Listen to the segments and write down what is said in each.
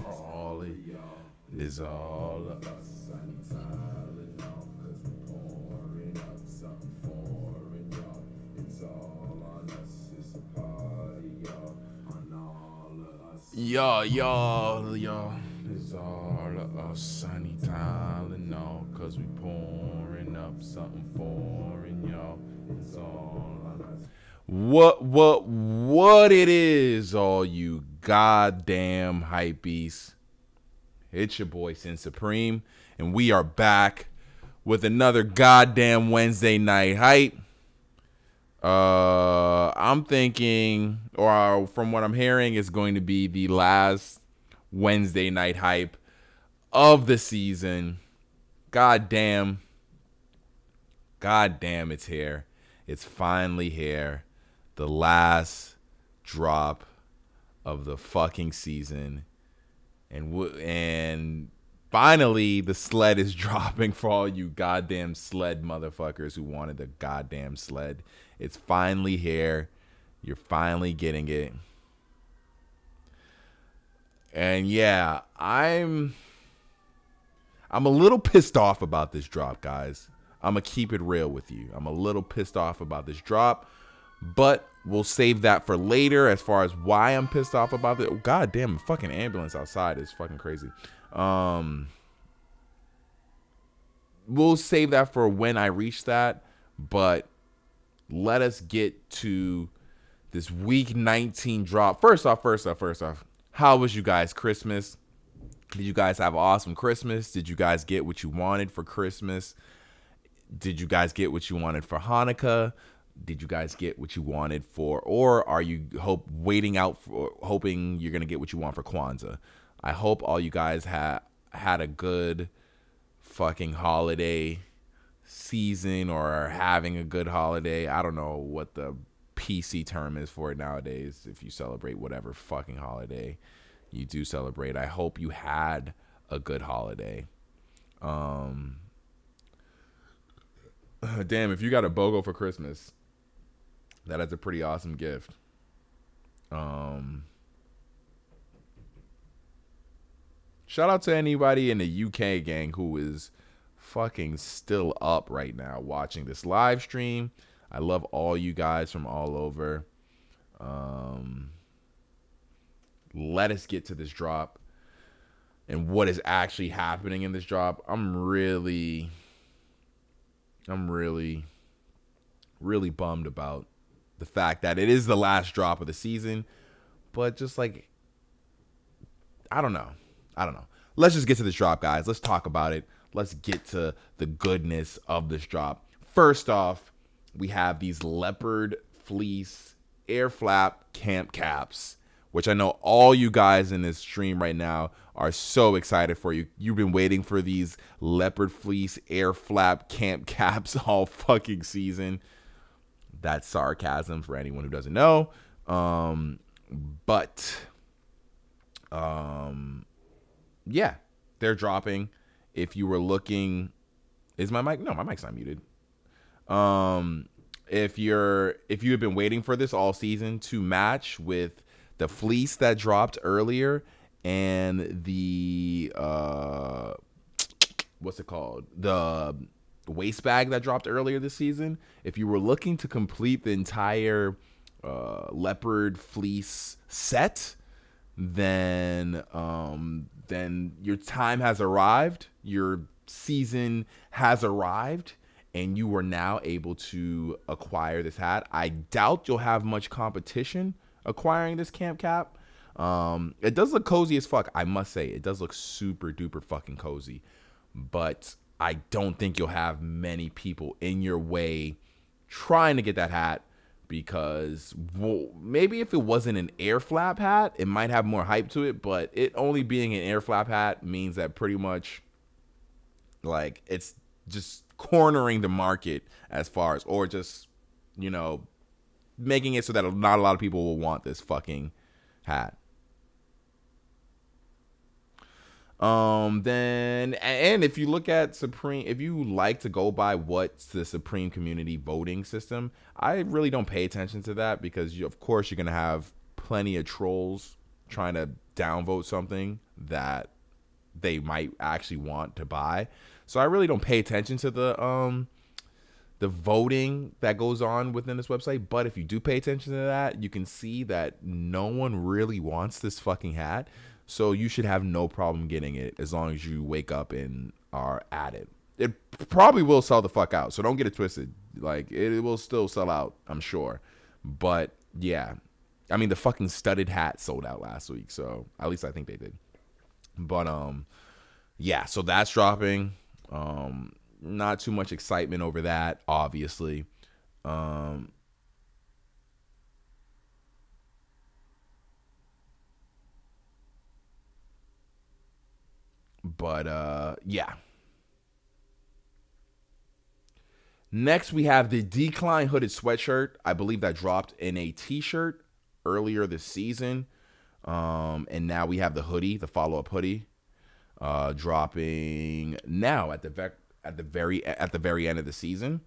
All it is all of us. Y'all, it's all of us. Sunny Tylenol, cause we pouring up something foreign, y'all. It's all of us. What it is, all you goddamn hype beasts. It's your boy Sin Supreme, and we are back with another goddamn Wednesday night hype. I'm thinking, or from what I'm hearing, it's going to be the last Wednesday night hype of the season. God damn, it's here. It's finally here. The last drop of the fucking season. And finally, the sled is dropping for all you goddamn sled motherfuckers who wanted the goddamn sled. It's finally here. You're finally getting it. And yeah, I'm a little pissed off about this drop, guys. I'm going to keep it real with you. I'm a little pissed off about this drop, but we'll save that for later as far as why I'm pissed off about it. God damn, the fucking ambulance outside is fucking crazy. We'll save that for when I reach that, but let us get to this week 19 drop. First off, how was you guys' Christmas? Did you guys have an awesome Christmas? Did you guys get what you wanted for Christmas? Did you guys get what you wanted for Hanukkah? Did you guys get what you wanted for, or are you hoping you're going to get what you want for Kwanzaa? I hope all you guys had a good fucking holiday season, or are having a good holiday. I don't know what the PC term is for it nowadays. If you celebrate whatever fucking holiday you do celebrate, I hope you had a good holiday. Damn, if you got a BOGO for Christmas, that is a pretty awesome gift. Shout out to anybody in the UK gang who is fucking still up right now watching this live stream. I love all you guys from all over. Let us get to this drop and what is actually happening in this drop. I'm really bummed about the fact that it is the last drop of the season, but just like, I don't know. Let's just get to this drop, guys. Let's talk about it. Let's get to the goodness of this drop. First off, we have these leopard fleece air flap camp caps, which I know all you guys in this stream right now are so excited for. You've been waiting for these leopard fleece air flap camp caps all fucking season. That's sarcasm for anyone who doesn't know. Yeah, they're dropping. If you were looking, is my mic? No, my mic's not muted. If you have been waiting for this all season to match with the fleece that dropped earlier and the what's it called? The waist bag that dropped earlier this season. If you were looking to complete the entire leopard fleece set, then your time has arrived. Your season has arrived, and you are now able to acquire this hat. I doubt you'll have much competition acquiring this camp cap. It does look cozy as fuck. I must say, it does look super duper fucking cozy, but I don't think you'll have many people in your way trying to get that hat, because maybe if it wasn't an air flap hat, it might have more hype to it, but it only being an air flap hat means that pretty much like it's just cornering the market as far as, or just, you know, making it so that not a lot of people will want this fucking hat. Then and if you look at Supreme, if you like to go by what's the Supreme community voting system, I really don't pay attention to that because of course you're gonna have plenty of trolls trying to downvote something that they might actually want to buy. So I really don't pay attention to the voting that goes on within this website. But if you do pay attention to that, you can see that no one really wants this fucking hat. So you should have no problem getting it as long as you wake up and are at it. It probably will sell the fuck out. So don't get it twisted. Like it will still sell out, I'm sure. But yeah, I mean the fucking studded hat sold out last week. So at least I think they did. But yeah, so that's dropping. Not too much excitement over that, obviously. But yeah. Next we have the Decline hooded sweatshirt. I believe that dropped in a t-shirt earlier this season. And now we have the hoodie, the follow-up hoodie, dropping now at the very end of the season.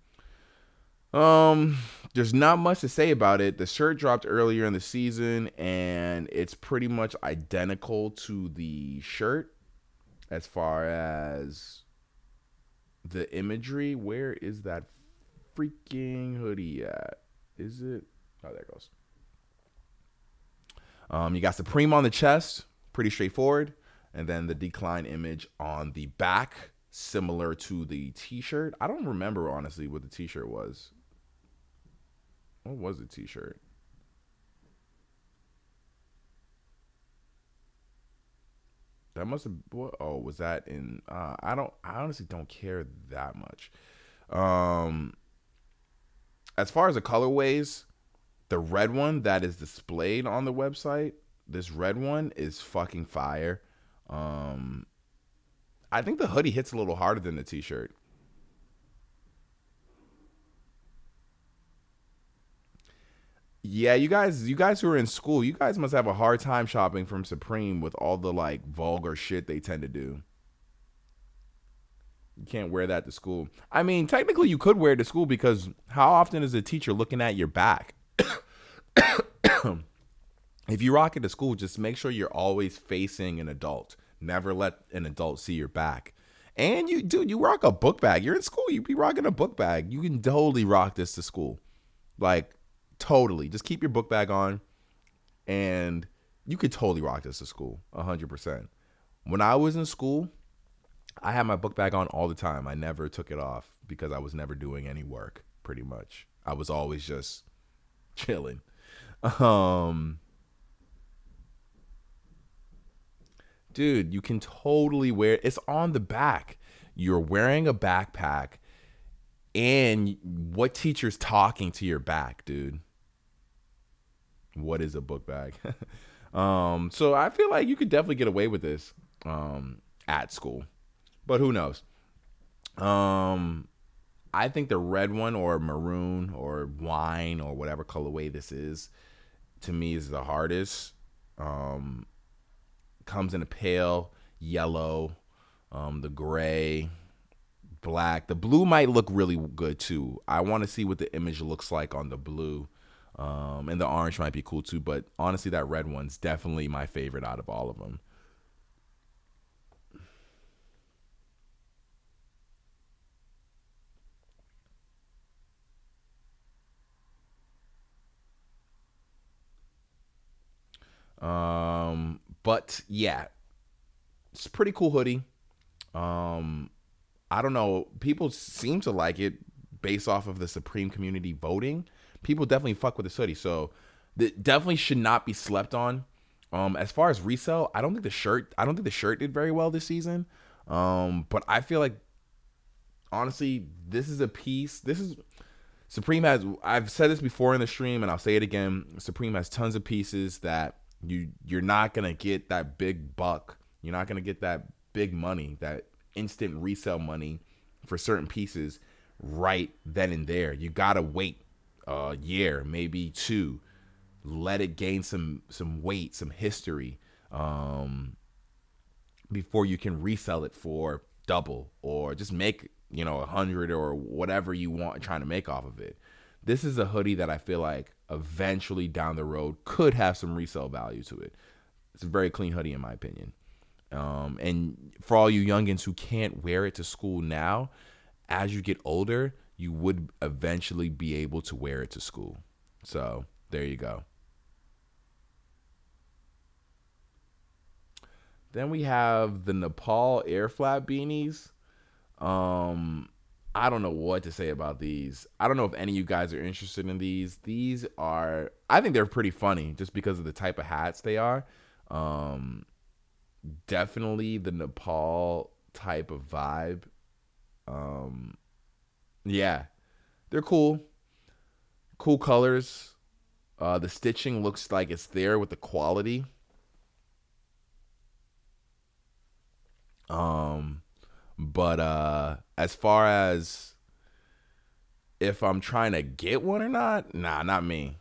There's not much to say about it. The shirt dropped earlier in the season, and it's pretty much identical to the shirt as far as the imagery. Where is that freaking hoodie at? Is it? Oh, there it goes. You got Supreme on the chest, pretty straightforward, and then the Decline image on the back, similar to the t-shirt. I don't remember honestly what the t-shirt was. What was the t-shirt? That must have. Oh, was that in? I honestly don't care that much. As far as the colorways, the red one that is displayed on the website, this red one is fucking fire. I think the hoodie hits a little harder than the t-shirt. Yeah, you guys who are in school, you guys must have a hard time shopping from Supreme with all the like vulgar shit they tend to do. You can't wear that to school. I mean, technically you could wear it to school because how often is a teacher looking at your back? If you rock it to school, just make sure you're always facing an adult. Never let an adult see your back. And you rock a book bag. You're in school, you be rocking a book bag. You can totally rock this to school. Like, totally. Just keep your book bag on and you could totally rock this to school. 100%. When I was in school, I had my book bag on all the time. I never took it off because I was never doing any work, pretty much. I was always just chilling. Dude, you can totally wear it. It's on the back. You're wearing a backpack, and what teacher's talking to your back, dude? What is a book bag? So I feel like you could definitely get away with this at school, but who knows? I think the red one or maroon or wine or whatever colorway this is, to me is the hardest. Comes in a pale yellow, the gray, black. The blue might look really good too. I want to see what the image looks like on the blue. And the orange might be cool too, but honestly that red one's definitely my favorite out of all of them. But yeah, it's a pretty cool hoodie. I don't know. People seem to like it based off of the Supreme community voting. People definitely fuck with this hoodie, so it definitely should not be slept on. As far as resale, I don't think the shirt did very well this season. But I feel like honestly, this is a piece. This is Supreme has. I've said this before in the stream, and I'll say it again. Supreme has tons of pieces that you're not gonna get that big buck. You're not gonna get that big money, that instant resale money for certain pieces right then and there. You gotta wait a year, maybe two, let it gain some weight, some history, before you can resell it for double or just make, 100 or whatever you want trying to make off of it. This is a hoodie that I feel like eventually down the road could have some resale value to it. It's a very clean hoodie in my opinion. And for all you youngins who can't wear it to school now, as you get older, you would eventually be able to wear it to school. So there you go. Then we have the Nepal air flat beanies. I don't know what to say about these. I don't know if any of you guys are interested in these. These are, I think they're pretty funny just because of the type of hats they are. Definitely the Nepal type of vibe. Yeah, they're cool. Cool colors. The stitching looks like it's there with the quality. But as far as if I'm trying to get one or not, nah, not me.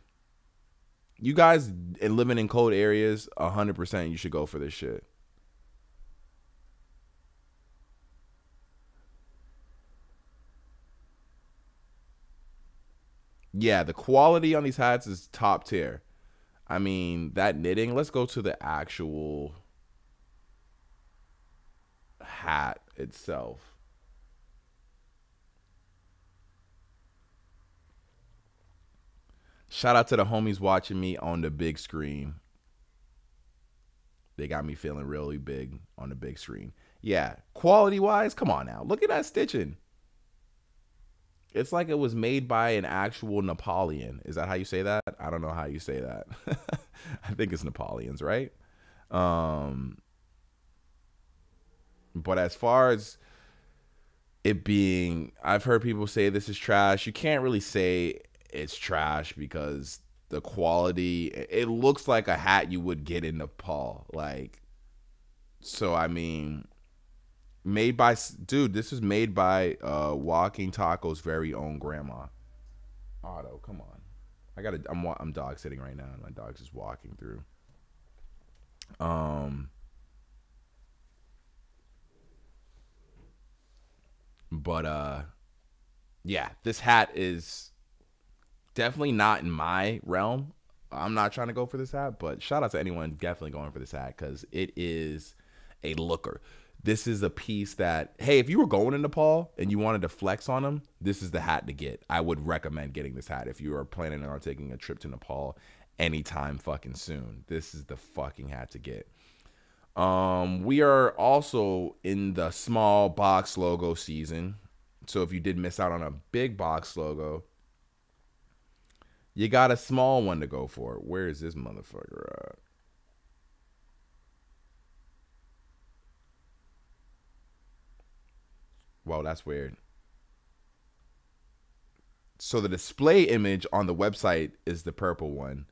You guys living in cold areas, 100% you should go for this shit. Yeah, the quality on these hats is top tier. I mean, that knitting, let's go to the actual hat itself. Shout out to the homies watching me on the big screen. They got me feeling really big on the big screen. Yeah, quality wise, come on now. Look at that stitching. It's like it was made by an actual Napoleon. Is that how you say that? I don't know how you say that. I think it's Napoleons, right? Um, but as far as it being, I've heard people say this is trash. You can't really say it's trash because the quality, it looks like a hat you would get in Nepal. Like, so I mean, made by, dude, this is made by Walking Taco's very own grandma. Otto, come on. I'm dog sitting right now and my dog's just walking through. Um but yeah, this hat is definitely not in my realm. I'm not trying to go for this hat, but shout out to anyone definitely going for this hat because it is a looker. This is a piece that, hey, if you were going to Nepal and you wanted to flex on them, this is the hat to get. I would recommend getting this hat if you are planning on taking a trip to Nepal anytime fucking soon. This is the fucking hat to get. We are also in the small box logo season. So if you did miss out on a big box logo, you got a small one to go for. Where is this motherfucker at? Wow, that's weird. So the display image on the website is the purple one.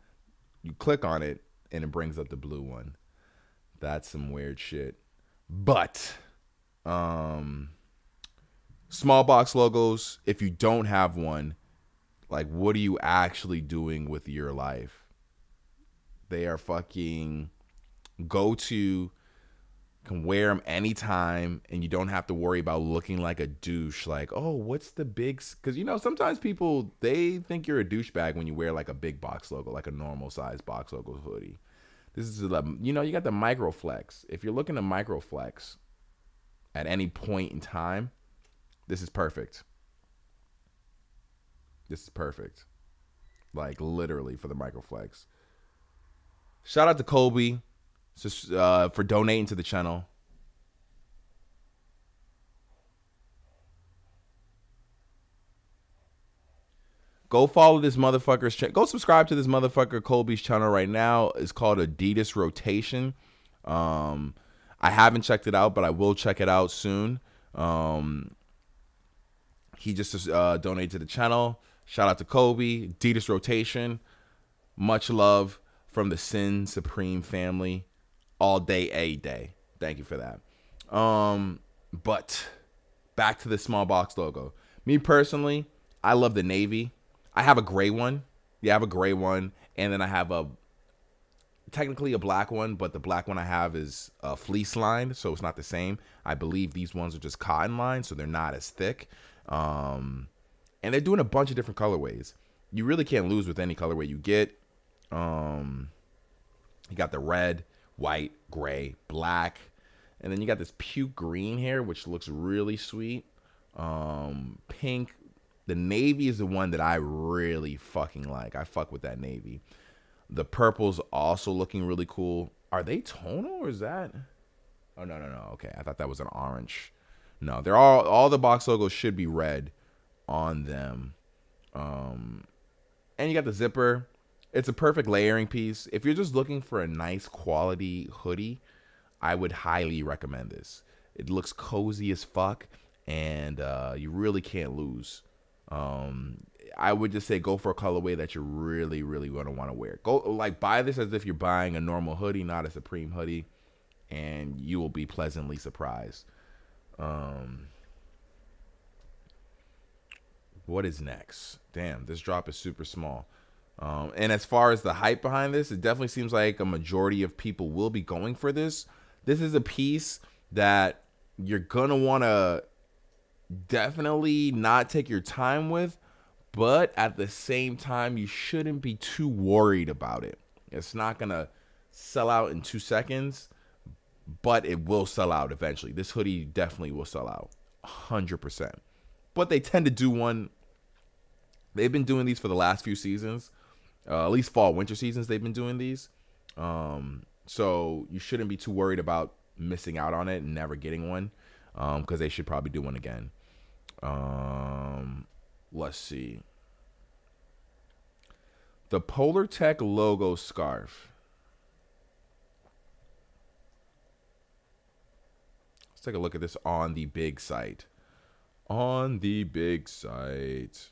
You click on it and it brings up the blue one. That's some weird shit. But small box logos, if you don't have one, like what are you actually doing with your life? They are fucking go to, can wear them anytime and you don't have to worry about looking like a douche. Like, oh, what's the big, because sometimes people, they think you're a douchebag when you wear like a big box logo, like a normal size box logo hoodie. This is you got the micro flex. If you're looking to micro flex at any point in time, this is perfect. This is perfect. Like literally for the micro flex. Shout out to Kobe just for donating to the channel. Go follow this motherfucker's channel. Go subscribe to this motherfucker Colby's channel right now. It's called Adidas Rotation. I haven't checked it out, but I will check it out soon. He just donated to the channel. Shout out to Kobe. Adidas Rotation. Much love from the Sin Supreme family. All day, a day. Thank you for that. But back to the small box logo. Me personally, I love the navy. I have a gray one. Yeah, I have a gray one. And then I have a technically a black one, but the black one I have is fleece lined, so it's not the same. I believe these ones are just cotton lined, so they're not as thick. And they're doing a bunch of different colorways. You really can't lose with any colorway you get. You got the red, white, gray, black, and then you got this puke green here, which looks really sweet. Pink. The navy is the one that I really fucking like. I fuck with that navy. The purple's also looking really cool. Are they tonal or is that? Oh, no. Okay, I thought that was an orange. No, they're all the box logos should be red on them. And you got the zipper. It's a perfect layering piece. If you're just looking for a nice quality hoodie, I would highly recommend this. It looks cozy as fuck, and you really can't lose. I would just say go for a colorway that you're really, really going to want to wear. Go like buy this as if you're buying a normal hoodie, not a Supreme hoodie, and you will be pleasantly surprised. What is next? Damn, this drop is super small. And as far as the hype behind this, it definitely seems like a majority of people will be going for this. This is a piece that you're going to want to definitely not take your time with, but at the same time, you shouldn't be too worried about it. It's not going to sell out in 2 seconds, but it will sell out eventually. This hoodie definitely will sell out 100%. But they tend to do one. They've been doing these for the last few seasons. At least fall, winter seasons, they've been doing these. So you shouldn't be too worried about missing out on it and never getting one, because they should probably do one again. Let's see. The Polar Tech logo scarf. Let's take a look at this on the big site. On the big site.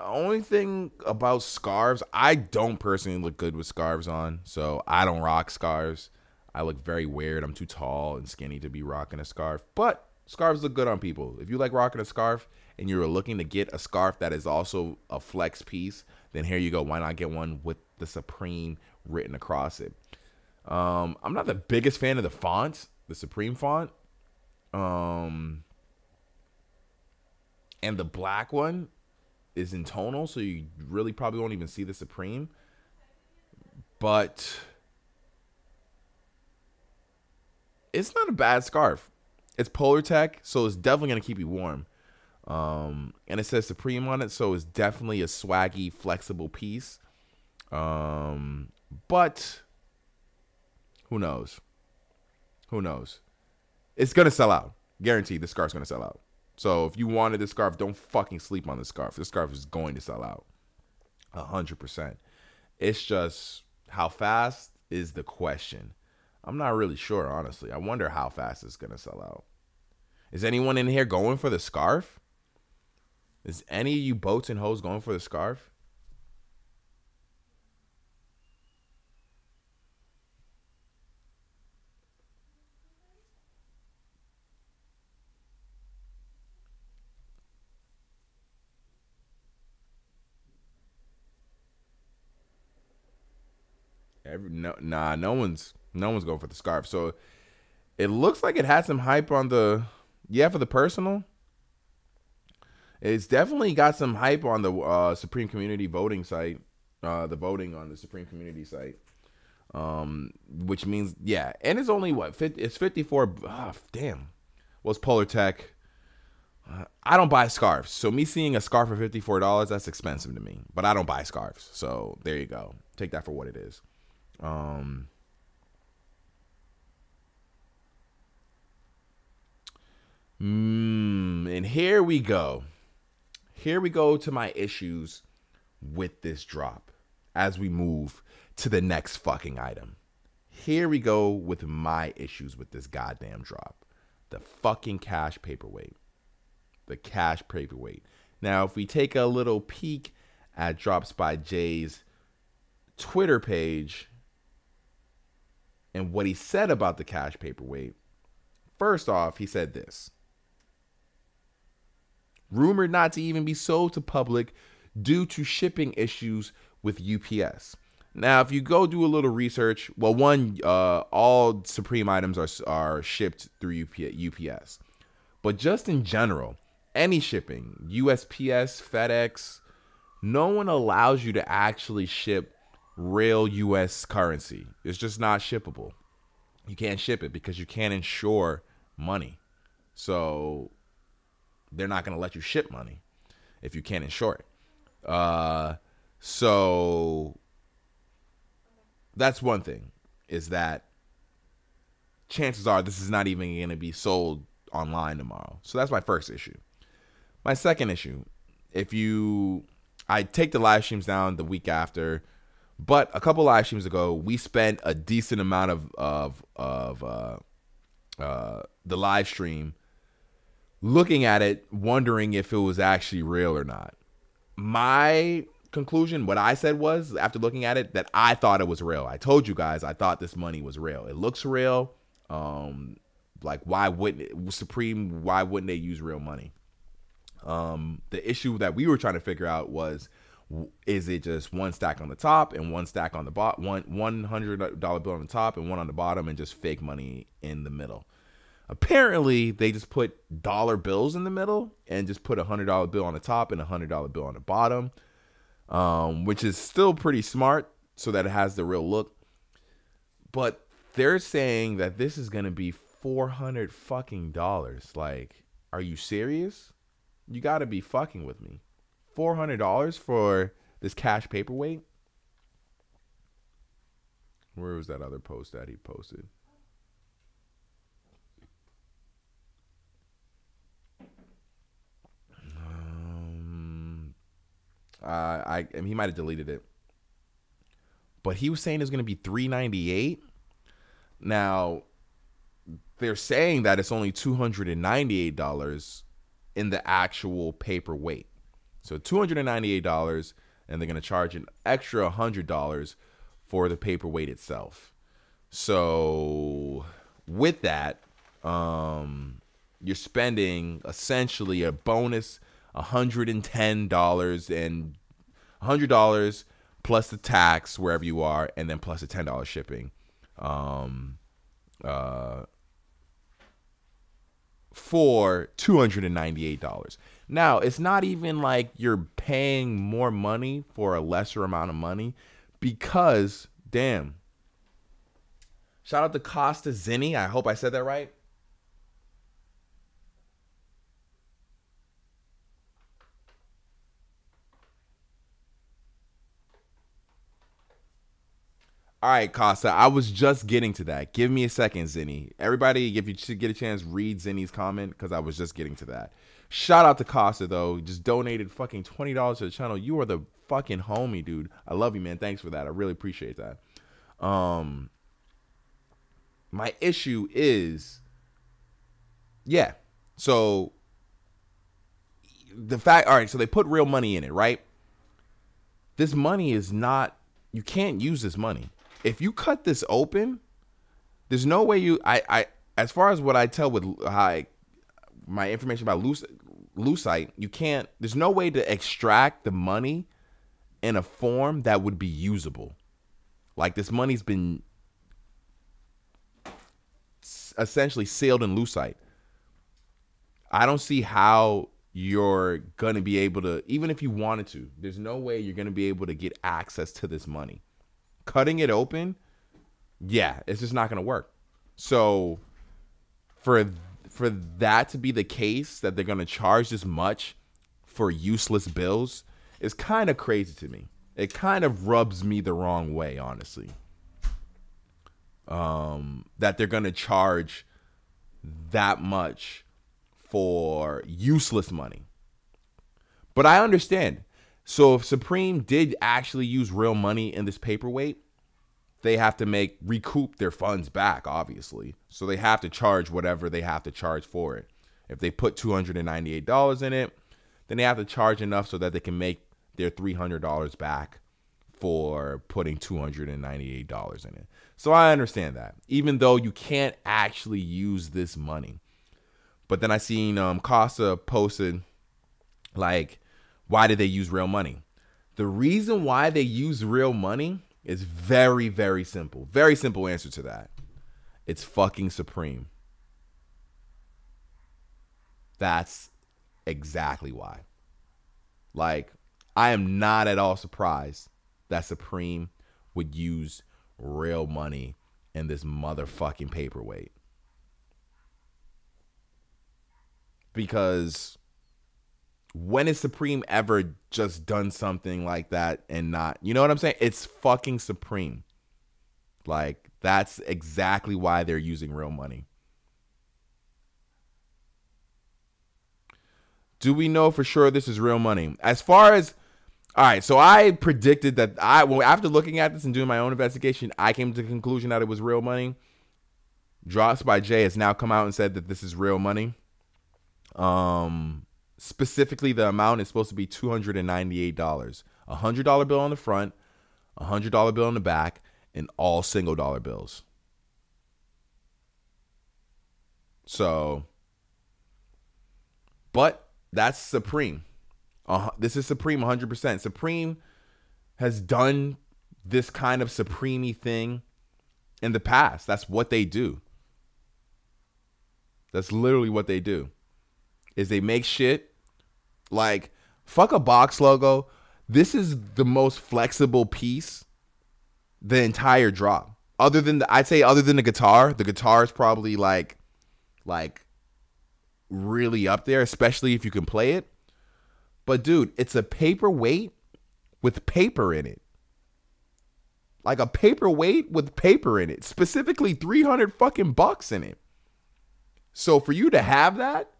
Only thing about scarves, I don't personally look good with scarves on, so I don't rock scarves. I look very weird. I'm too tall and skinny to be rocking a scarf, but scarves look good on people. If you like rocking a scarf and you're looking to get a scarf that is also a flex piece, then here you go. Why not get one with the Supreme written across it? I'm not the biggest fan of the font, the Supreme font. And the black one is in tonal, so you really probably won't even see the Supreme. But it's not a bad scarf. It's Polar Tech, so it's definitely going to keep you warm. And it says Supreme on it, so it's definitely a swaggy, flexible piece. But who knows? Who knows? It's going to sell out. Guaranteed, the scarf's going to sell out. So if you wanted this scarf, don't fucking sleep on this scarf. This scarf is going to sell out 100%. It's just how fast is the question. I'm not really sure, honestly. I wonder how fast it's going to sell out. Is anyone in here going for the scarf? Is any of you boats and hoes going for the scarf? No one's going for the scarf. So it looks like it had some hype on the for the personal. It's definitely got some hype on the Supreme Community voting site, the voting on the Supreme Community site, which means and it's only it's 54. Damn, well, it's Polar Tech. I don't buy scarves, so me seeing a scarf for $54, that's expensive to me. But I don't buy scarves, so there you go. Take that for what it is. And here we go. Here we go to my issues with this drop as we move to the next fucking item. Here we go with my issues with this goddamn drop. The fucking cash paperweight. The cash paperweight. Now, if we take a little peek at Drops by Jay's Twitter page and what he said about the cash paperweight, first off, he said this. rumored not to even be sold to public due to shipping issues with UPS. Now, if you go do a little research, well, one, all Supreme items are shipped through UPS. But just in general, any shipping, USPS, FedEx, no one allows you to actually ship real US currency. It's just not shippable. You can't ship it because you can't insure money. So they're not going to let you ship money if you can't insure it. So that's one thing, is that chances are this is not even going to be sold online tomorrow. So that's my first issue. My second issue, I take the live streams down the week after, but a couple live streams ago, we spent a decent amount of the live stream looking at it, wondering if it was actually real or not. My conclusion, what I said was, after looking at it, that I thought it was real. I told you guys I thought this money was real. It looks real. Like, why wouldn't Supreme? Why wouldn't they use real money? The issue that we were trying to figure out was, is it just one stack on the top and one stack on the bottom, one $100 bill on the top and one on the bottom, and just fake money in the middle? Apparently, they just put dollar bills in the middle and just put $100 bill on the top and $100 bill on the bottom, which is still pretty smart so that it has the real look. But they're saying that this is going to be $400 fucking dollars. Like, are you serious? You got to be fucking with me. $400 for this cash paperweight? Where was that other post that he posted? I mean, he might have deleted it, but he was saying it's going to be $398. Now, they're saying that it's only $298 in the actual paperweight. So $298, and they're going to charge an extra $100 for the paperweight itself. So with that, you're spending essentially a bonus $110 and $100 plus the tax wherever you are, and then plus the $10 shipping. For $298. Now, it's not even like you're paying more money for a lesser amount of money, because, damn. Shout out to Costa Zinni. I hope I said that right. All right, Costa, I was just getting to that. Give me a second, Zinni. Everybody, if you should get a chance, read Zinni's comment, because I was just getting to that. Shout out to Costa, though. Just donated fucking $20 to the channel. You are the fucking homie, dude. I love you, man. Thanks for that. I really appreciate that. My issue is, yeah. So, all right, so they put real money in it, right? This money is not, you can't use this money. If you cut this open, there's no way as far as what I tell with my information about lucite, you can't, there's no way to extract the money in a form that would be usable. Like, this money's been essentially sealed in lucite. I don't see how you're going to be able to, even if you wanted to, there's no way you're going to be able to get access to this money. Cutting it open, yeah, it's just not going to work. So for that to be the case, that they're going to charge this much for useless bills, is kind of crazy to me. It kind of rubs me the wrong way, honestly. That they're going to charge that much for useless money. But I understand. So if Supreme did actually use real money in this paperweight, they have to recoup their funds back, obviously. So they have to charge whatever they have to charge for it. If they put $298 in it, then they have to charge enough so that they can make their $300 back for putting $298 in it. So I understand that, even though you can't actually use this money. But then I seen Costa posted Like, why did they use real money? The reason why they use real money is very, very simple. Very simple answer to that. It's fucking Supreme. That's exactly why. Like, I am not at all surprised that Supreme would use real money in this motherfucking paperweight. Because when has Supreme ever just done something like that and not, you know what I'm saying? It's fucking Supreme. Like, that's exactly why they're using real money. Do we know for sure this is real money? As far as, all right, so I predicted that after looking at this and doing my own investigation, I came to the conclusion that it was real money. Drops by Jay has now come out and said that this is real money. Specifically, the amount is supposed to be $298. $100 bill on the front, $100 bill on the back, and all single dollar bills. So, but that's Supreme. This is Supreme 100%. Supreme has done this kind of Supreme-y thing in the past. That's what they do. That's literally what they do. Is they make shit like, fuck a box logo. This is the most flexible piece the entire drop. Other than the guitar. The guitar is probably like really up there, especially if you can play it. But dude, it's a paperweight with paper in it. Like a paperweight with paper in it. Specifically 300 fucking bucks in it. So for you to have that,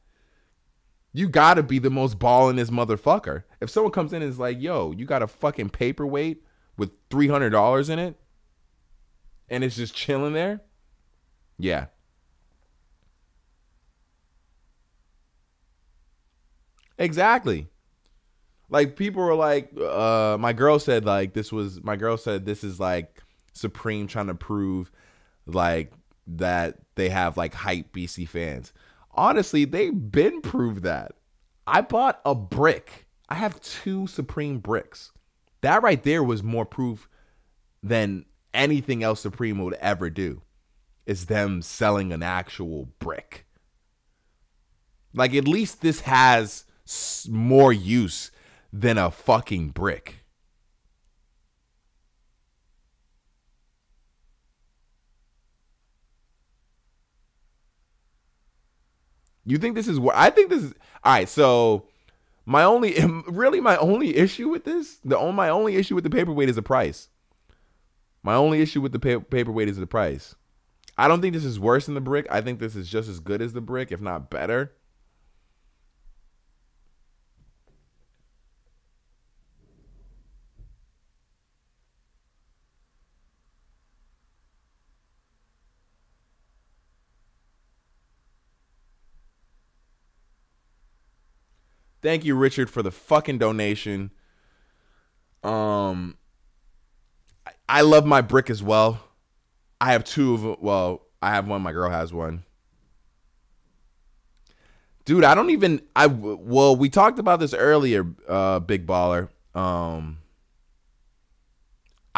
you gotta be the most ballinest motherfucker. If someone comes in and is like, yo, you got a fucking paperweight with $300 in it, and it's just chilling there, yeah. Exactly. Like, people were like, my girl said this is like Supreme trying to prove like that they have like Hypebeast fans. Honestly, they've been proved that. I bought a brick. I have 2 Supreme bricks. That right there was more proof than anything else Supreme would ever do. Is them selling an actual brick. Like, at least this has more use than a fucking brick. You think this is what I think this is? All right, so my only issue with this, my only issue with the paperweight is the price. My only issue with the paperweight is the price. I don't think this is worse than the brick. I think this is just as good as the brick, if not better. Thank you, Richard, for the fucking donation. I love my brick as well. I have 2 of them. Well, I have one. My girl has one. Dude, we talked about this earlier, Big Baller. I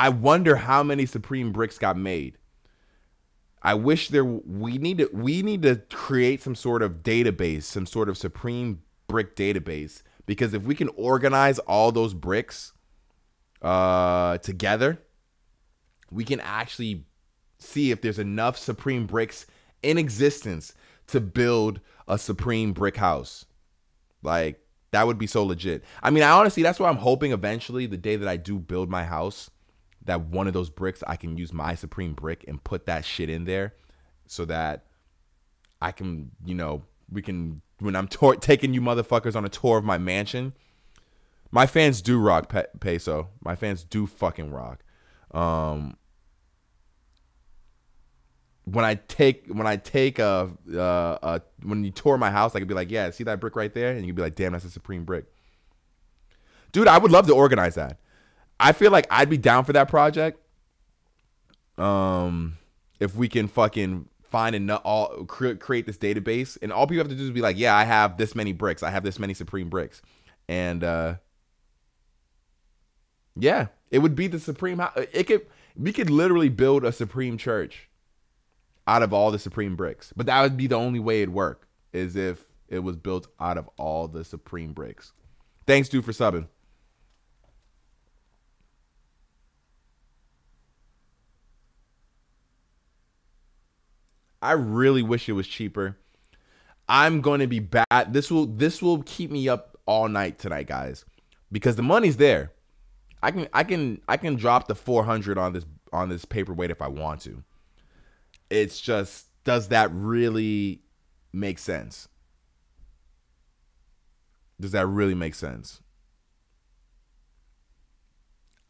wonder how many Supreme bricks got made. I wish we need to create some sort of database, some sort of Supreme brick database, because if we can organize all those bricks together, we can actually see if there's enough Supreme bricks in existence to build a Supreme brick house. Like, that would be so legit. I mean, that's why I'm hoping eventually, the day that I do build my house, that one of those bricks, I can use my Supreme brick and put that shit in there so that I can, we can, when I'm taking you motherfuckers on a tour of my mansion, my fans do rock peso. My fans do fucking rock. When you tour my house, I could be like, yeah, see that brick right there? And you could be like, damn, that's a Supreme brick. Dude, I would love to organize that. I feel like I'd be down for that project. If we can fucking find create this database, and all people have to do is be like, yeah, I have this many bricks. I have this many Supreme bricks. And yeah, it would be the Supreme. We could literally build a Supreme church out of all the Supreme bricks. But that would be the only way it'd work, is if it was built out of all the Supreme bricks. Thanks, dude, for subbing. I really wish it was cheaper. I'm going to be bad. This will keep me up all night tonight, guys, because the money's there. I can drop the 400 on this paperweight if I want to. It's just, does that really make sense? Does that really make sense?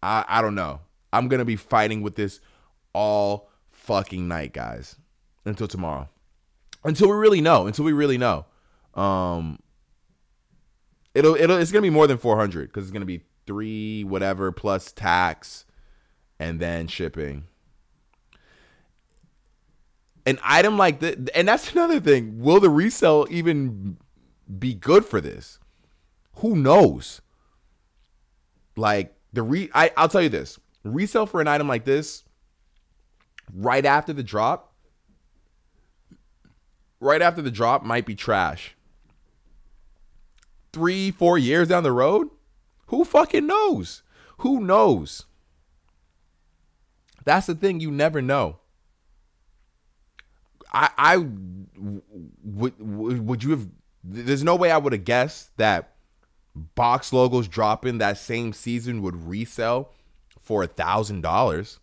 I don't know. I'm gonna be fighting with this all fucking night, guys, until tomorrow. Until we really know. Until we really know. It's gonna be more than 400 because it's gonna be 3 whatever plus tax and then shipping. An item like this, and that's another thing. Will the resale even be good for this? Who knows? Like I'll tell you this: resale for an item like this, right after the drop, might be trash. 3-4 years down the road, who fucking knows? Who knows? That's the thing. You never know. Would you have? There's no way I would have guessed that box logos dropping that same season would resell for $1,000.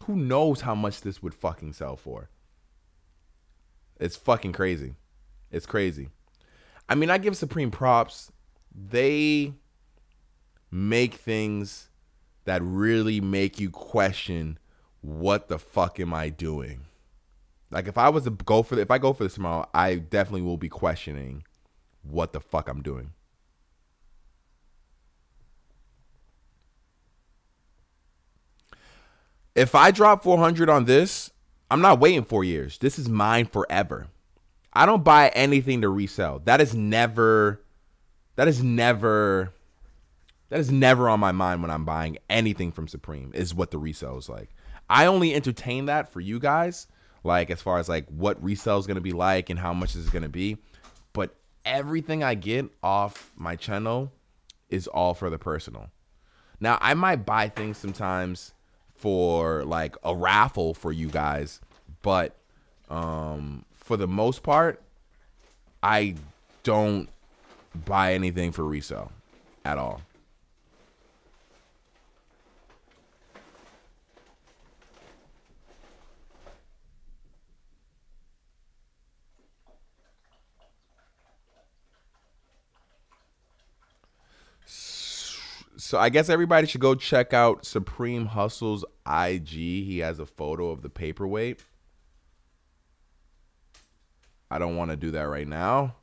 Who knows how much this would fucking sell for? It's fucking crazy. It's crazy. I mean, I give Supreme props. They make things that really make you question, what the fuck am I doing? Like, if I go for this tomorrow, I definitely will be questioning what the fuck I'm doing. If I drop 400 on this, I'm not waiting 4 years. This is mine forever. I don't buy anything to resell. That is never on my mind when I'm buying anything from Supreme, is what the resale is like. I only entertain that for you guys, like as far as like what resale is going to be like and how much is going to be. But everything I get off my channel is all for the personal. Now, I might buy things sometimes for like a raffle for you guys, but for the most part, I don't buy anything for resale at all. So I guess everybody should go check out Supreme Hustle's IG. He has a photo of the paperweight. I don't want to do that right now,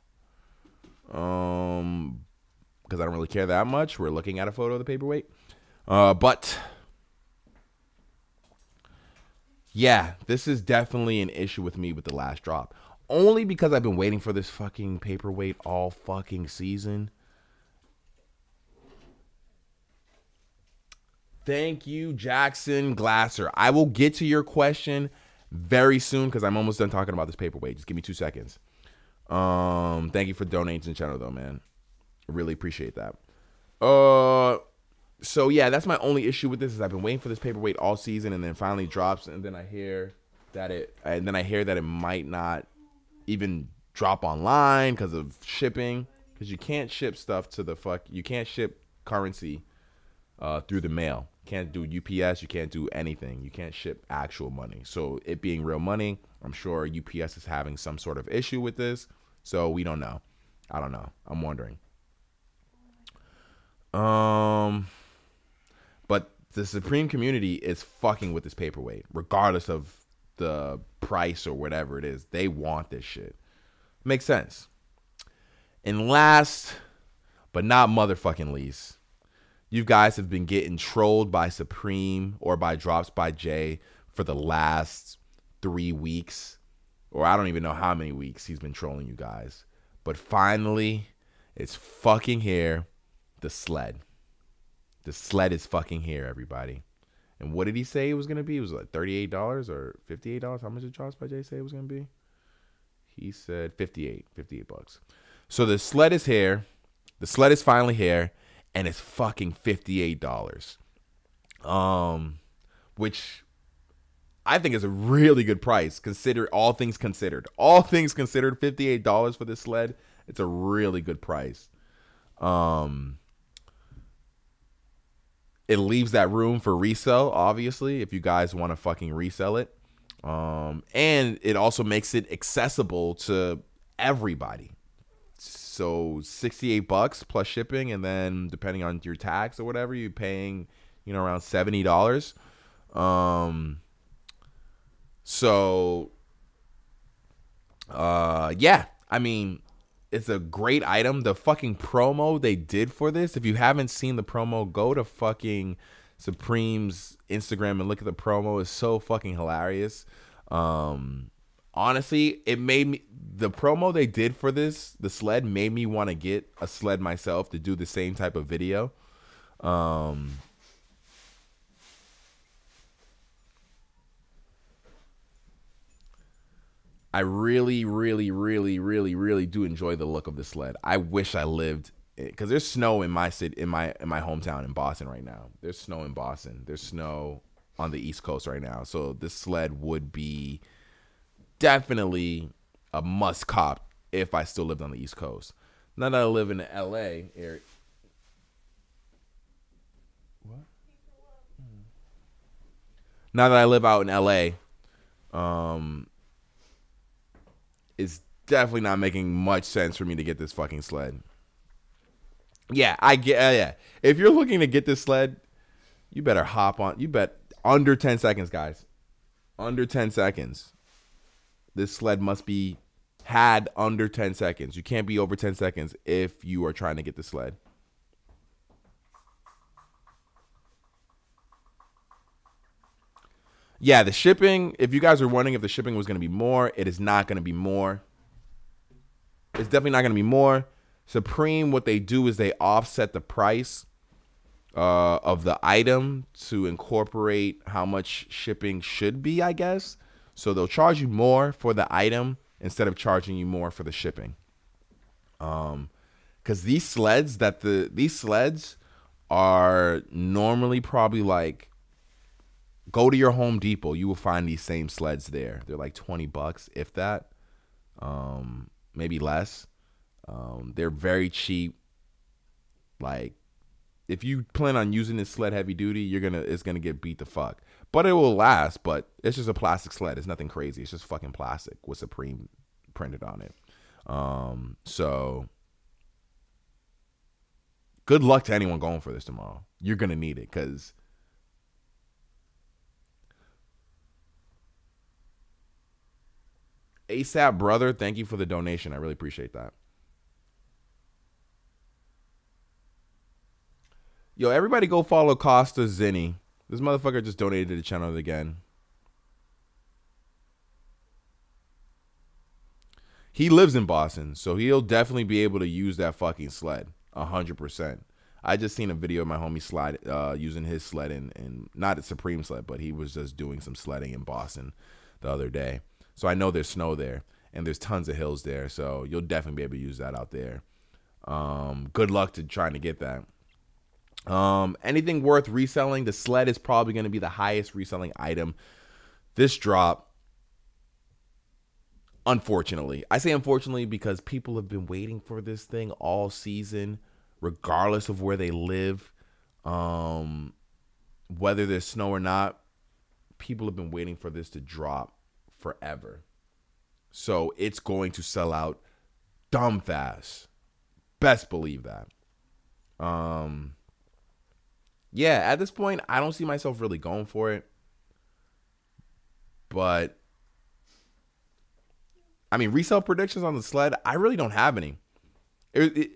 because I don't really care that much. We're looking at a photo of the paperweight. But yeah, this is definitely an issue with me with the last drop. Only because I've been waiting for this fucking paperweight all fucking season. Thank you, Jackson Glasser. I will get to your question very soon because I'm almost done talking about this paperweight. Just give me 2 seconds. Thank you for donating to the channel, though, man. I really appreciate that. So yeah, that's my only issue with this, is I've been waiting for this paperweight all season, and then finally drops, and then I hear that it might not even drop online because of shipping, because you can't ship stuff you can't ship currency through the mail. Can't do UPS. You can't do anything. You can't ship actual money. So it being real money, I'm sure UPS is having some sort of issue with this. So we don't know. I don't know. I'm wondering. But the Supreme community is fucking with this paperweight, regardless of the price or whatever it is. They want this shit. Makes sense. And last, but not motherfucking least, you guys have been getting trolled by Supreme or by Drops by Jay for the last 3 weeks, or I don't even know how many weeks he's been trolling you guys. But finally, it's fucking here. The Sled. The Sled is fucking here, everybody. And what did he say it was gonna be? It was like $38 or $58. How much did Charles by Jay say it was gonna be? He said 58 bucks. So the Sled is here. The Sled is finally here, and it's fucking $58. Which I think is a really good price. Consider all things considered. All things considered, $58 for this Sled. It's a really good price. It leaves that room for resale, obviously, if you guys want to fucking resell it. And it also makes it accessible to everybody. So $68 plus shipping, and then depending on your tax or whatever, you're paying, around $70. Yeah, I mean, it's a great item. The fucking promo they did for this, if you haven't seen the promo, go to fucking Supreme's Instagram and look at the promo. It's so fucking hilarious. Honestly, it made me, the promo they did for this, the Sled, made me want to get a Sled myself to do the same type of video. I really, really, really, really, really do enjoy the look of the Sled. I wish I lived, because there's snow in my city, in my hometown in Boston right now. There's snow in Boston. There's snow on the East Coast right now. So this Sled would be definitely a must cop if I still lived on the East Coast. Now that I live in the LA area. What? Now that I live out in LA, it's definitely not making much sense for me to get this fucking Sled. Yeah, I get. Yeah, if you're looking to get this Sled, you better hop on. You bet under 10 seconds, guys. Under 10 seconds. This Sled must be had under 10 seconds. You can't be over 10 seconds if you are trying to get the Sled. Yeah, the shipping, if you guys are wondering if the shipping was going to be more, it is not going to be more. It's definitely not going to be more. Supreme, what they do is they offset the price of the item to incorporate how much shipping should be, I guess. So they'll charge you more for the item instead of charging you more for the shipping. Because these sleds are normally probably like, go to your Home Depot, you will find these same sleds there. They're like $20, if that, maybe less. They're very cheap. Like, if you plan on using this sled heavy duty, it's gonna get beat the fuck. But it will last. But it's just a plastic sled. It's nothing crazy. It's just fucking plastic with Supreme printed on it. So good luck to anyone going for this tomorrow. You're gonna need it, because ASAP brother, thank you for the donation. I really appreciate that. Yo, everybody go follow Costa Zinni. This motherfucker just donated to the channel again. He lives in Boston, so he'll definitely be able to use that fucking sled. 100%. I just seen a video of my homie Sled using his sled in not a Supreme sled, but he was just doing some sledding in Boston the other day. So I know there's snow there, and there's tons of hills there, so you'll definitely be able to use that out there. Good luck to trying to get that. Anything worth reselling, the sled is probably going to be the highest reselling item this drop. Unfortunately, I say unfortunately because people have been waiting for this thing all season, regardless of where they live, whether there's snow or not. People have been waiting for this to drop forever, so it's going to sell out dumb fast. Best believe that. Yeah, at this point, I don't see myself really going for it. But, I mean, resale predictions on the sled, I really don't have any. It's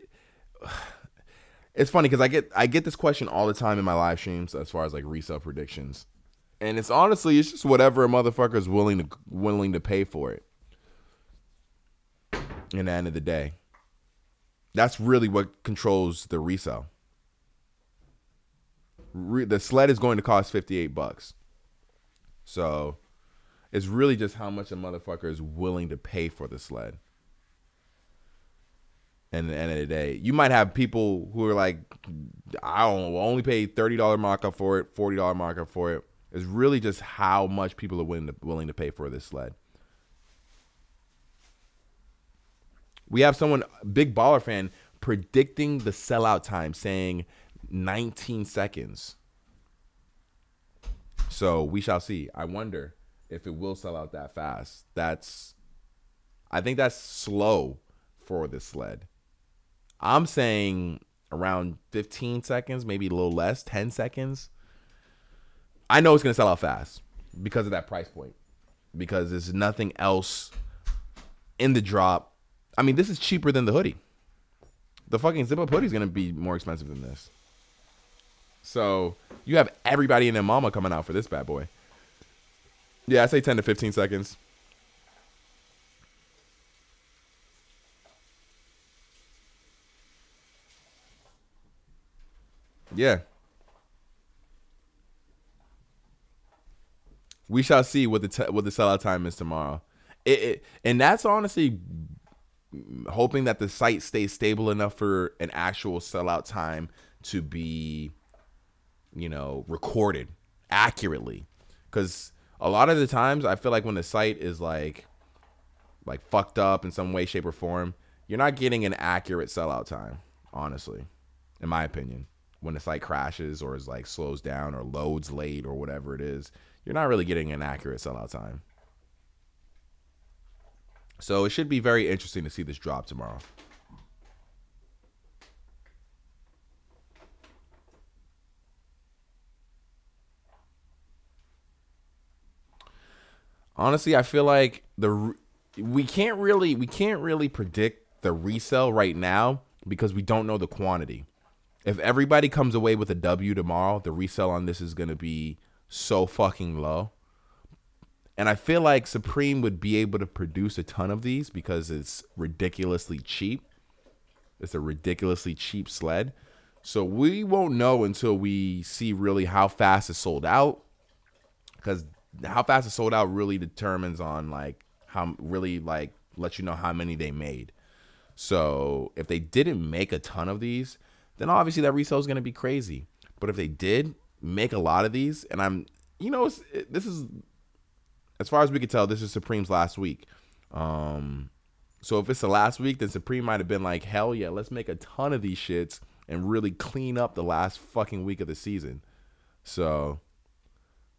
funny because I get this question all the time in my live streams as far as like resale predictions. And it's honestly, it's just whatever a motherfucker is willing to pay for it. In the end of the day. That's really what controls the resale. The sled is going to cost $58. So it's really just how much a motherfucker is willing to pay for the sled. And at the end of the day, you might have people who are like, I don't know, will only pay $30 markup for it, $40 markup for it. It's really just how much people are willing to pay for this sled. We have someone, big baller fan, predicting the sellout time, saying 19 seconds. So we shall see. I wonder if it will sell out that fast. I think that's slow for this sled. I'm saying around 15 seconds, maybe a little less, 10 seconds. I know it's going to sell out fast because of that price point. Because there's nothing else in the drop. I mean, this is cheaper than the hoodie. The fucking zip-up hoodie is going to be more expensive than this. So you have everybody and their mama coming out for this bad boy. Yeah, I say 10 to 15 seconds. Yeah. We shall see what the sellout time is tomorrow. And that's honestly hoping that the site stays stable enough for an actual sellout time to be, recorded accurately. Because a lot of the times I feel like when the site is like fucked up in some way, shape, or form, you're not getting an accurate sellout time, honestly, in my opinion. When the site crashes or is like slows down or loads late or whatever it is, you're not really getting an accurate sellout time. So it should be very interesting to see this drop tomorrow. Honestly, I feel like we can't really predict the resale right now because we don't know the quantity. If everybody comes away with a W tomorrow, the resale on this is going to be so fucking low. And I feel like Supreme would be able to produce a ton of these because it's ridiculously cheap. It's a ridiculously cheap sled. So we won't know until we see really how fast it's sold out. Because how fast it's sold out really determines on how really let you know how many they made. So if they didn't make a ton of these, then obviously that resale is going to be crazy. But if they did make a lot of these, and this is, as far as we can tell, this is Supreme's last week. So if it's the last week, then Supreme might have been like, hell yeah, let's make a ton of these shits and really clean up the last fucking week of the season. So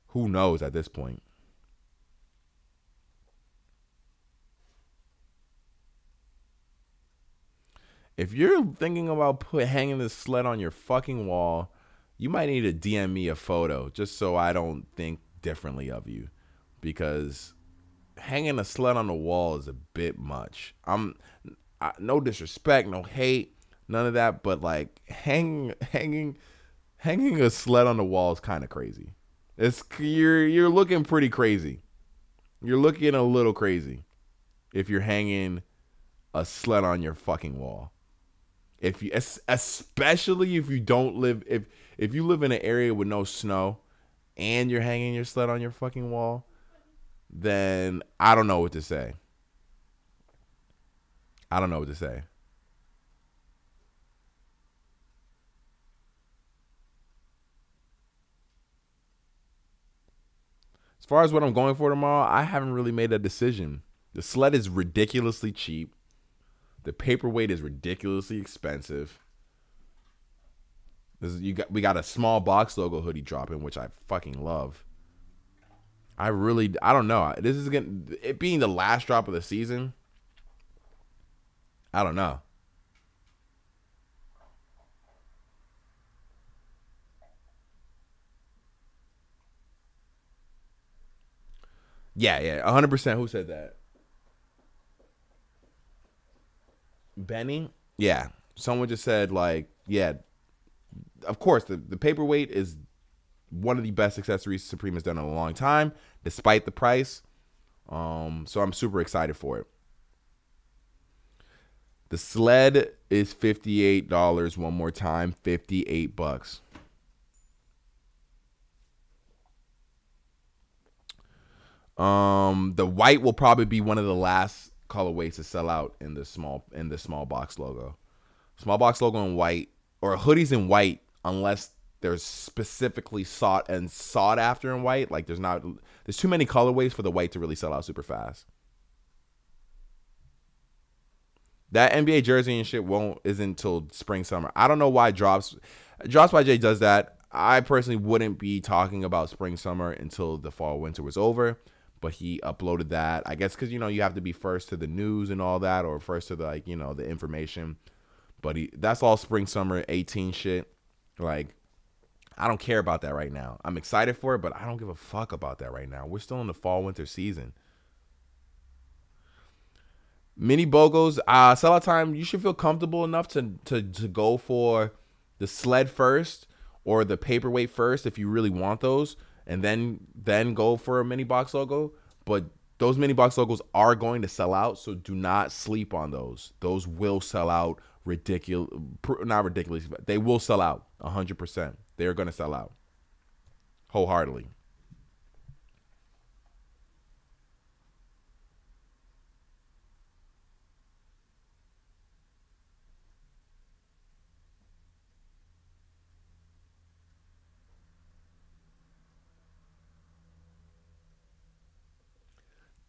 who knows at this point? If you're thinking about hanging this sled on your fucking wall, you might need to DM me a photo just so I don't think differently of you. Because hanging a sled on the wall is a bit much. No disrespect, no hate, none of that. But hanging a sled on the wall is kind of crazy. You're looking pretty crazy. You're looking a little crazy if you're hanging a sled on your fucking wall. Especially if you don't live, if you live in an area with no snow and you're hanging your sled on your fucking wall, then I don't know what to say. I don't know what to say. As far as what I'm going for tomorrow, I haven't really made a decision. The sled is ridiculously cheap. The paperweight is ridiculously expensive. We got a small box logo hoodie dropping, which I fucking love. I don't know. This is it being the last drop of the season. I don't know. Yeah, 100%. Who said that? Benny? Yeah. Someone just said, yeah, of course, the paperweight is one of the best accessories Supreme has done in a long time, despite the price. So I'm super excited for it. The sled is $58 one more time, $58. The white will probably be one of the last colorways to sell out in the small box logo. Small box logo in white, or hoodies in white, unless they're specifically sought after in white. Like there's too many colorways for the white to really sell out super fast. That NBA jersey and shit isn't until spring summer. I don't know why Drops by Jay does that. I personally wouldn't be talking about spring summer until the fall winter was over. But he uploaded that, I guess, because you have to be first to the news and all that, or first to the the information. But that's all spring summer 18 shit. Like, I don't care about that right now. I'm excited for it, but I don't give a fuck about that right now. We're still in the fall winter season. Mini BOGOs, sellout time. You should feel comfortable enough to go for the Sled first or the paperweight first if you really want those, and then go for a mini box logo. But those mini box logos are going to sell out, so do not sleep on those. Those will sell out not ridiculously. They will sell out 100%. They're going to sell out wholeheartedly.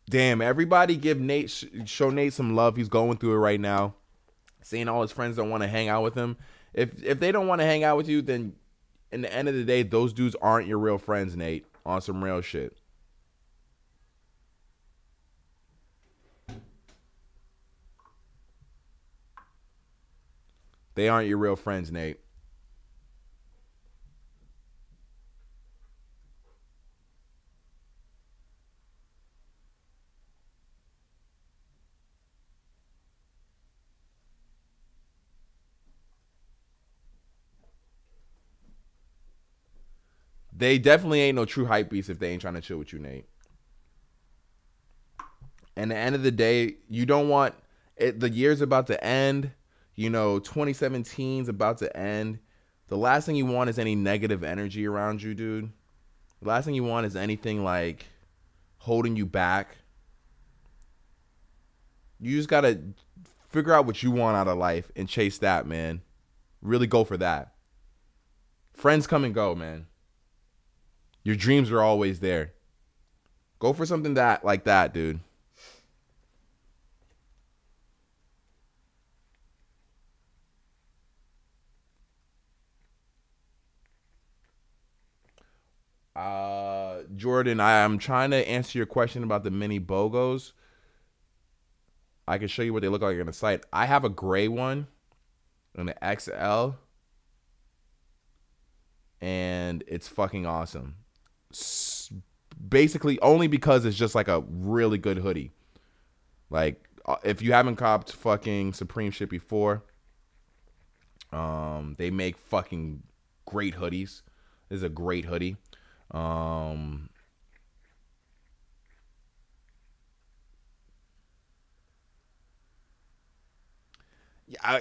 Damn, everybody show Nate some love. He's going through it right now. Seeing all his friends don't want to hang out with him. If they don't want to hang out with you, then in the end of the day, those dudes aren't your real friends, Nate. On some real shit. They aren't your real friends, Nate. They definitely ain't no true hype beast if they ain't trying to chill with you, Nate. And at the end of the day, you don't want it. The year's about to end. 2017's about to end. The last thing you want is any negative energy around you, dude. The last thing you want is anything like holding you back. You just got to figure out what you want out of life and chase that, man. Really go for that. Friends come and go, man. Your dreams are always there. Go for something like that, dude. Jordan, I'm trying to answer your question about the mini BOGOs. I can show you what they look like on the site. I have a gray one, an XL, and it's fucking awesome. Basically, only because it's just like a really good hoodie. Like, if you haven't copped fucking Supreme shit before, they make fucking great hoodies. This is a great hoodie.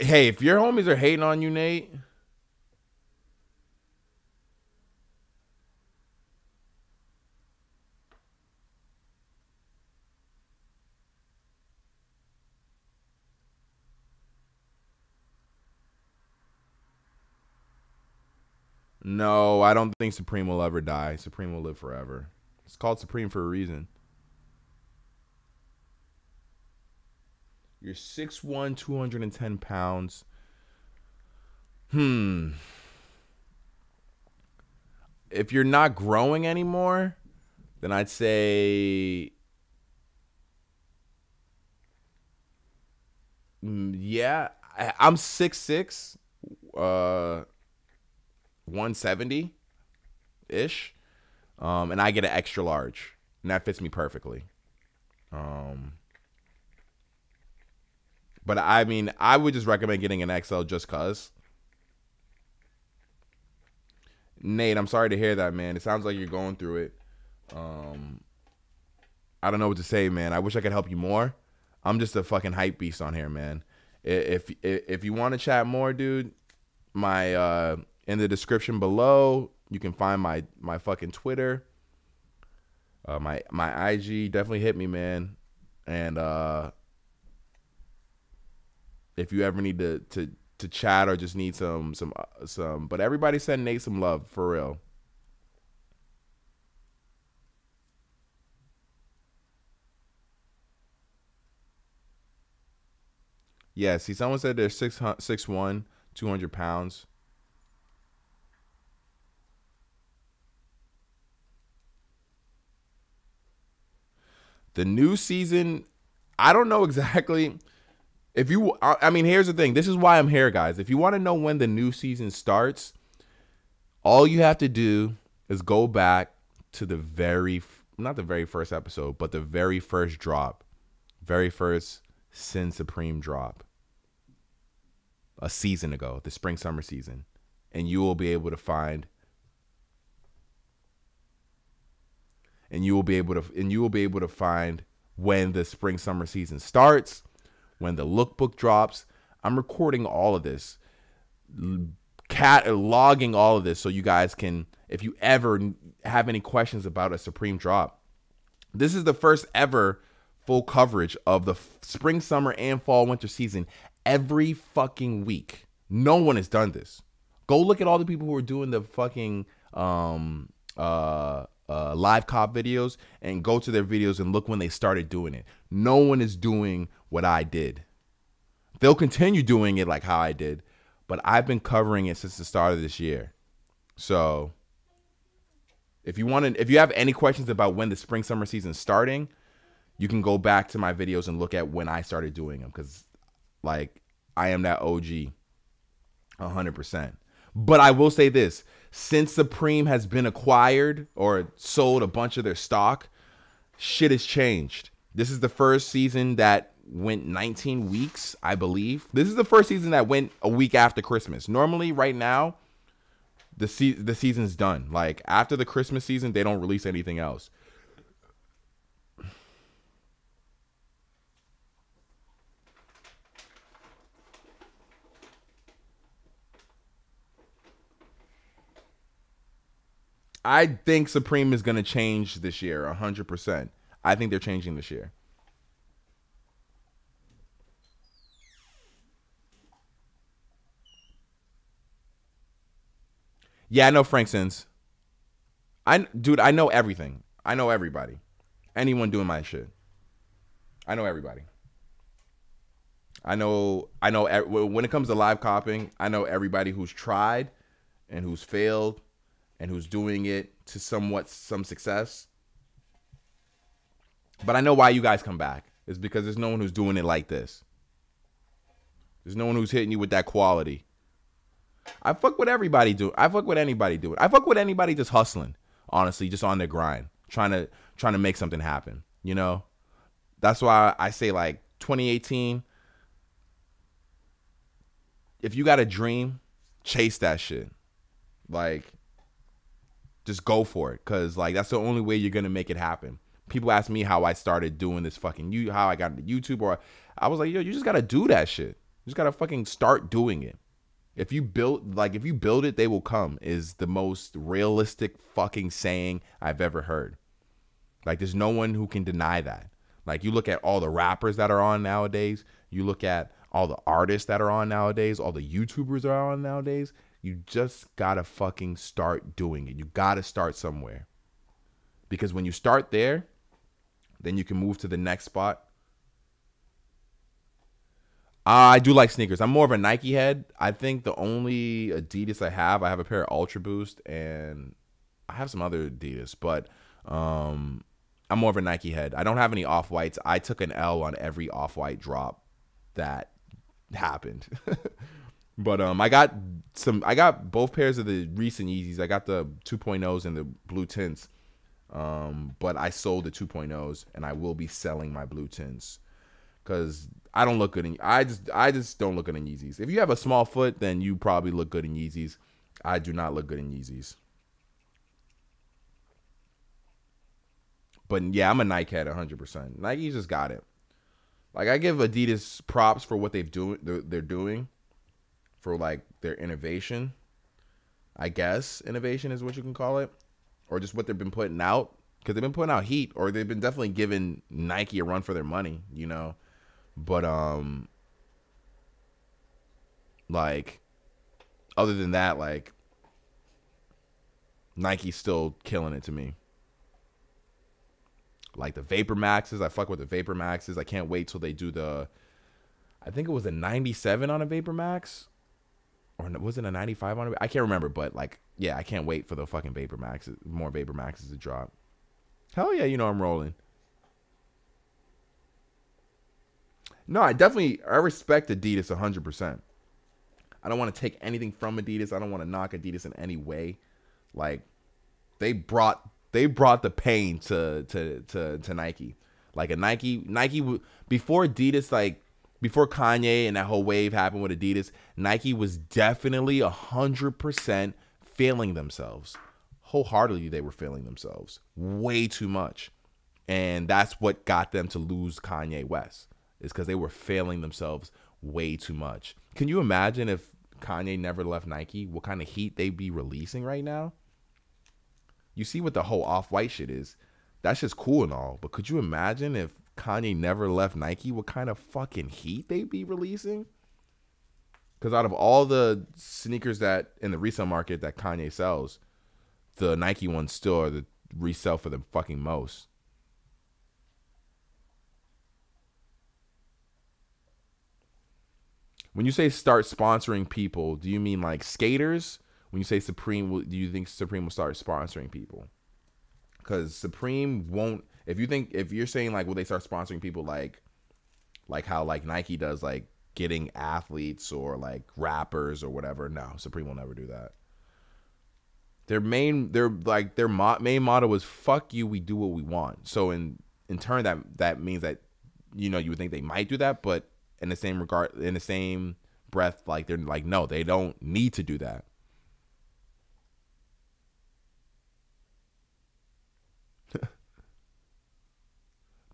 Hey, if your homies are hating on you, Nate, no, I don't think Supreme will ever die. Supreme will live forever. It's called Supreme for a reason. You're 6'1", 210 pounds. If you're not growing anymore, then I'd say, yeah, I'm 6'6", 170-ish, and I get an extra large, and that fits me perfectly. But I mean, I would just recommend getting an XL just cause. Nate, I'm sorry to hear that, man. It sounds like you're going through it. I don't know what to say, man. I wish I could help you more. I'm just a fucking hype beast on here, man. If you want to chat more, dude, my in the description below, you can find my fucking Twitter. My IG definitely hit me, man. And if you ever need to chat or just need some, but everybody send Nate some love for real. Yeah, see, someone said they're 6'1", 200 pounds. The new season, I don't know exactly. If you, I mean, here's the thing. This is why I'm here, guys. If you want to know when the new season starts, all you have to do is go back to not the very first episode, but the very first drop, very first Sin Supreme drop a season ago, the spring summer season, and you will be able to find, and you will be able to find when the spring summer season starts, when the lookbook drops. I'm recording all of this, logging all of this, so you guys can, if you ever have any questions about a Supreme drop, this is the first ever full coverage of the spring, summer, and fall, winter season every fucking week. No one has done this. Go look at all the people who are doing the fucking live cop videos, and go to their videos and look when they started doing it. No one is doing what I did. They'll continue doing it like how I did, but I've been covering it since the start of this year. So if you have any questions about when the spring summer season is starting, you can go back to my videos and look at when I started doing them, because like I am that OG 100%. But I will say this, since Supreme has been acquired or sold a bunch of their stock, shit has changed. This is the first season that went 19 weeks, I believe. This is the first season that went a week after Christmas. Normally, right now, the season's done. Like, after the Christmas season, they don't release anything else. I think Supreme is going to change this year, 100%. I think they're changing this year. Yeah, I know Frank Sins. Dude, I know everything. I know everybody. Anyone doing my shit. I know everybody. I know when it comes to live copying, I know everybody who's tried and who's failed and who's doing it to some success. But I know why you guys come back. It's because there's no one who's doing it like this. There's no one who's hitting you with that quality. I fuck with everybody do. I fuck with anybody doing. I fuck with anybody just hustling. Honestly, just on their grind, trying to make something happen. You know, that's why I say, like, 2018. If you got a dream, chase that shit. Like, just go for it, cause like that's the only way you're gonna make it happen. People ask me how I started doing this how I got into YouTube, or I was like, yo, you just gotta do that shit. You just gotta fucking start doing it. If you build it, they will come, is the most realistic fucking saying I've ever heard. Like, there's no one who can deny that. Like, you look at all the rappers that are on nowadays, you look at all the artists that are on nowadays, all the YouTubers that are on nowadays, you just gotta fucking start doing it. You gotta start somewhere. Because when you start there, then you can move to the next spot. I do like sneakers. I'm more of a Nike head. I think the only Adidas I have a pair of Ultra Boost, and I have some other Adidas, but I'm more of a Nike head. I don't have any Off-Whites. I took an L on every Off-White drop that happened. But I got both pairs of the recent Yeezys. I got the 2.0s and the blue tints. But I sold the 2.0s, and I will be selling my blue tints, because I don't look good in. I just don't look good in Yeezys. If you have a small foot, then you probably look good in Yeezys. I do not look good in Yeezys. But yeah, I'm a Nike head 100%. Nike just got it. Like, I give Adidas props for what they're doing, for like their innovation. I guess innovation is what you can call it, or just what they've been putting out because they've been putting out heat, or they've been definitely giving Nike a run for their money, you know. But like other than that, like Nike's still killing it to me. Like the Vapor Maxes, I fuck with the Vapor Maxes. I can't wait till they do the. I think it was a 97 on a Vapor Max, or was it a 95 on it? I can't remember, but like, yeah, I can't wait for the fucking Vapor Maxes, more Vapor Maxes to drop. Hell yeah, you know I'm rolling. No, I respect Adidas 100%. I don't want to take anything from Adidas. I don't want to knock Adidas in any way. Like they brought the pain to Nike. Like a Nike before Adidas, like before Kanye and that whole wave happened with Adidas, Nike was definitely 100% failing themselves. Wholeheartedly, they were failing themselves way too much, and that's what got them to lose Kanye West. Is because they were failing themselves way too much. Can you imagine if Kanye never left Nike? What kind of heat they'd be releasing right now? You see what the whole Off-White shit is. That's just cool and all. But could you imagine if Kanye never left Nike? What kind of fucking heat they'd be releasing? Because out of all the sneakers that in the resale market that Kanye sells, the Nike ones still are the resell for the fucking most. When you say start sponsoring people, do you mean like skaters? When you say Supreme, do you think Supreme will start sponsoring people? Because Supreme won't. If you're saying like, will they start sponsoring people like how like Nike does, like getting athletes or like rappers or whatever? No, Supreme will never do that. Their main motto is "fuck you, we do what we want." So in turn, that means that you would think they might do that, but in the same breath, like they're like, no, they don't need to do that.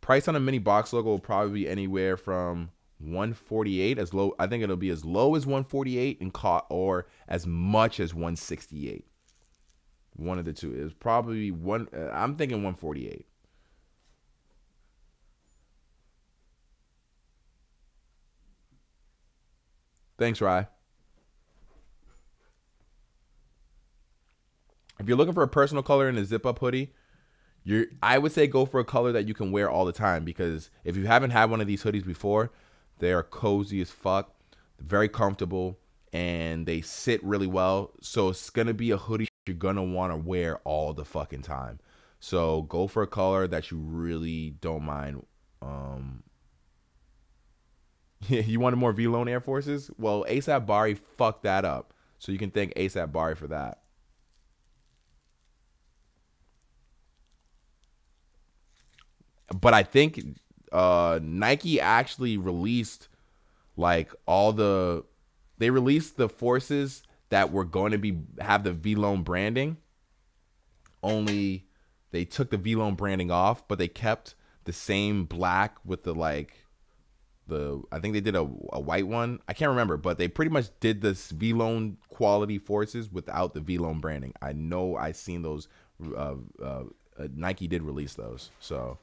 Price on a mini box logo will probably be anywhere from 148 as low. I think it'll be as low as 148 and or as much as 168. One of the two is probably one. I'm thinking 148. Thanks, Rye. If you're looking for a personal color in a zip-up hoodie, I would say go for a color that you can wear all the time, because if you haven't had one of these hoodies before, they are cozy as fuck, very comfortable, and they sit really well. So it's gonna be a hoodie you're gonna want to wear all the fucking time. So go for a color that you really don't mind. You wanted more V-Lone Air Forces? Well, ASAP Bari fucked that up. So you can thank ASAP Bari for that. But I think Nike actually released like they released the forces that were going to have the V-Lone branding. Only they took the V-Lone branding off, but they kept the same black with I think they did a white one. I can't remember, but they pretty much did this V-Lone quality forces without the V-Lone branding. I know I seen those. Nike did release those, so.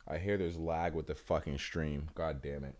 I hear there's lag with the fucking stream. God damn it.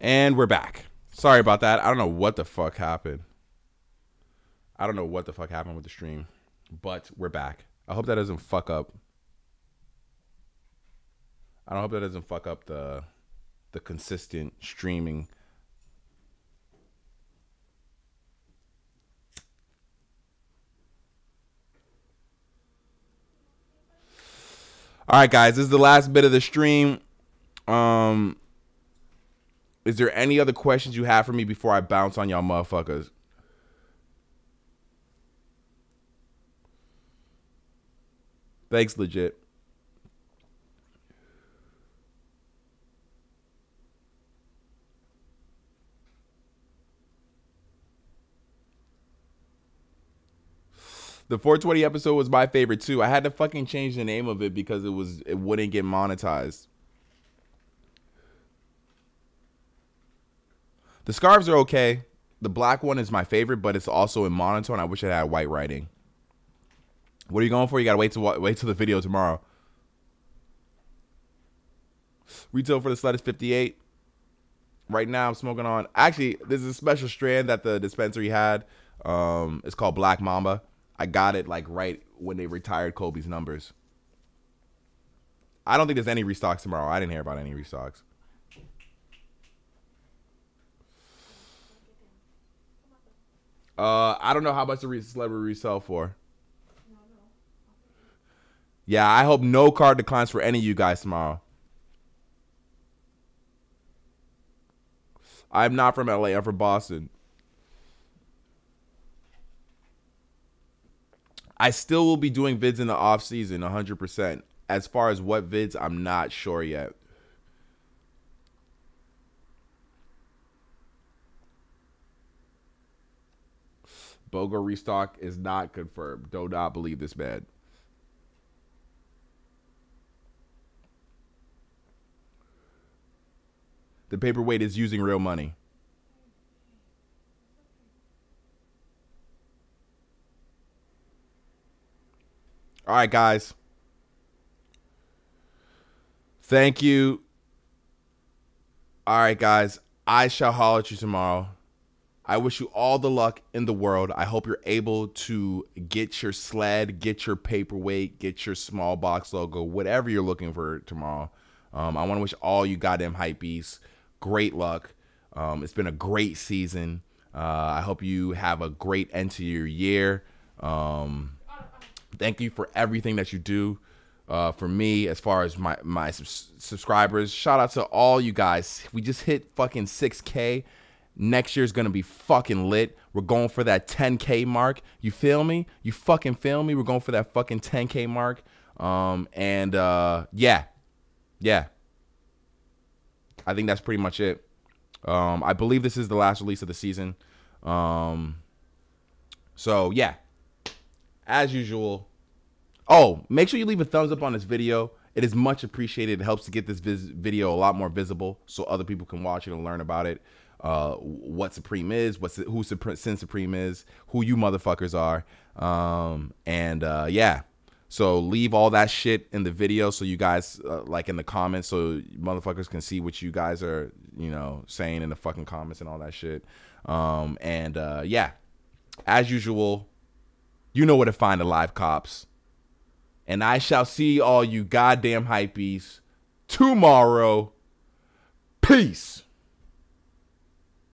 And we're back. Sorry about that. I don't know what the fuck happened. I don't know what the fuck happened with the stream, but we're back. I hope that doesn't fuck up. I hope that doesn't fuck up the consistent streaming. All right, guys, this is the last bit of the stream. Is there any other questions you have for me before I bounce on y'all motherfuckers? Thanks, legit. The 420 episode was my favorite too. I had to fucking change the name of it because it wouldn't get monetized. The scarves are okay. The black one is my favorite, but it's also in monotone. I wish it had white writing. What are you going for? You gotta wait till the video tomorrow. Retail for the Sled is 58. Right now I'm smoking on. Actually, this is a special strand that the dispensary had. It's called Black Mamba. I got it like right when they retired Kobe's numbers. I don't think there's any restocks tomorrow. I didn't hear about any restocks. I don't know how much the Sled will resell for. Yeah, I hope no card declines for any of you guys tomorrow. I'm not from LA. I'm from Boston. I still will be doing vids in the off season, 100%. As far as what vids, I'm not sure yet. BOGO restock is not confirmed. Do not believe this man. The paperweight is using real money. All right, guys. Thank you. All right, guys. I shall holler at you tomorrow. I wish you all the luck in the world. I hope you're able to get your Sled, get your paperweight, get your small box logo, whatever you're looking for tomorrow. I want to wish all you goddamn Hypebeasts great luck. It's been a great season. I hope you have a great end to your year. Thank you for everything that you do for me as far as my subscribers. Shout out to all you guys. We just hit fucking 6K. Next year's going to be fucking lit. We're going for that 10K mark. You feel me? You fucking feel me? We're going for that fucking 10K mark. Yeah. I think that's pretty much it. I believe this is the last release of the season. So, yeah. As usual. Oh, make sure you leave a thumbs up on this video. It is much appreciated. It helps to get this video a lot more visible so other people can watch it and learn about it. What Supreme is, who Sin Supreme is, who you motherfuckers are. Yeah. So leave all that shit in the video so you guys, like in the comments, so motherfuckers can see what you guys are, you know, saying in the fucking comments and all that shit. Yeah. As usual, you know where to find the live cops. And I shall see all you goddamn Hypebeasts tomorrow. Peace.